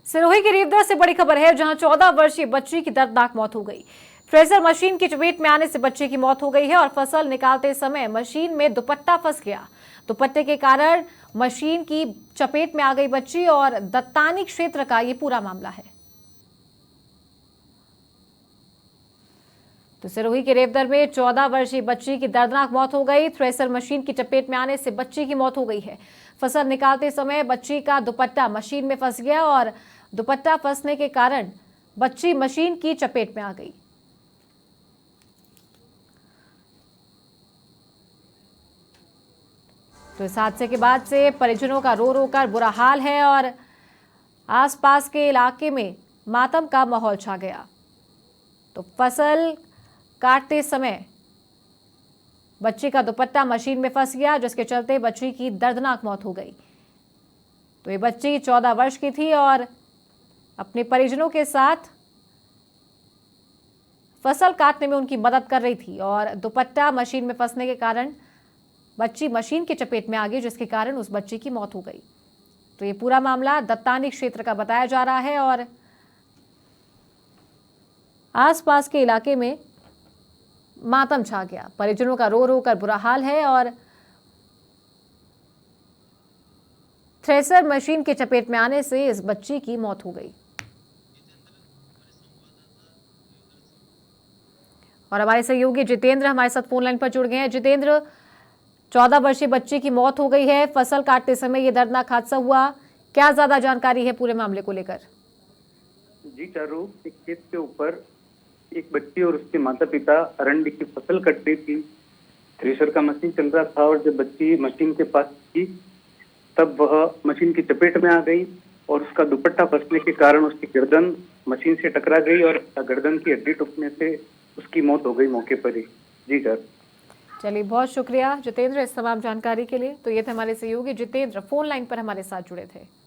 सिरोही के रेवदर से बड़ी खबर है, जहां 14 वर्षीय बच्ची की दर्दनाक मौत हो गई। थ्रेसर मशीन की चपेट में आने से बच्ची की मौत हो गई है और फसल निकालते समय मशीन में दुपट्टा फंस गया। दुपट्टे के कारण मशीन की चपेट में आ गई बच्ची और दत्तानी क्षेत्र का ये पूरा मामला है। तो सिरोही के रेवदर में 14 वर्षीय बच्ची की दर्दनाक मौत हो गई। थ्रेसर मशीन की चपेट में आने से बच्ची की मौत हो गई है। फसल निकालते समय बच्ची का दुपट्टा मशीन में फंस गया और दुपट्टा फंसने के कारण बच्ची मशीन की चपेट में आ गई। तो इस हादसे के बाद से परिजनों का रो रो कर बुरा हाल है और आसपास के इलाके में मातम का माहौल छा गया। तो फसल काटते समय बच्ची का दुपट्टा मशीन में फंस गया, जिसके चलते बच्ची की दर्दनाक मौत हो गई। तो ये बच्ची 14 वर्ष की थी और अपने परिजनों के साथ फसल काटने में उनकी मदद कर रही थी और दुपट्टा मशीन में फंसने के कारण बच्ची मशीन की चपेट में आ गई, जिसके कारण उस बच्ची की मौत हो गई। तो ये पूरा मामला दत्तानी क्षेत्र का बताया जा रहा है और आसपास के इलाके में मातम छा गया। परिजनों का रो रो कर बुरा हाल है और थ्रेसर मशीन की चपेट में आने से इस बच्ची की मौत हो गई। और हमारे सहयोगी जितेंद्र हमारे साथ फोन लाइन पर जुड़ गए हैं। जितेंद्र, 14 वर्षीय बच्ची की मौत हो गई है, फसल काटते समय ये दर्दनाक हादसा हुआ, क्या ज्यादा जानकारी है पूरे मामले को लेकर? जी चारू, एक खेत के ऊपर एक बच्ची और उसके माता पिता अरंडी की फसल कट रही थी। थ्रेसर का मशीन चल रहा था और जब बच्ची मशीन के पास थी तब वह मशीन की चपेट में आ गई और उसका दुपट्टा फंसने के कारण उसकी गर्दन मशीन से टकरा गई और गर्दन की हड्डी टूटने से उसकी मौत हो गई मौके पर ही। जी सर। चलिए, बहुत शुक्रिया जितेंद्र इस तमाम जानकारी के लिए। तो ये थे हमारे सहयोगी जितेंद्र, फोन लाइन पर हमारे साथ जुड़े थे।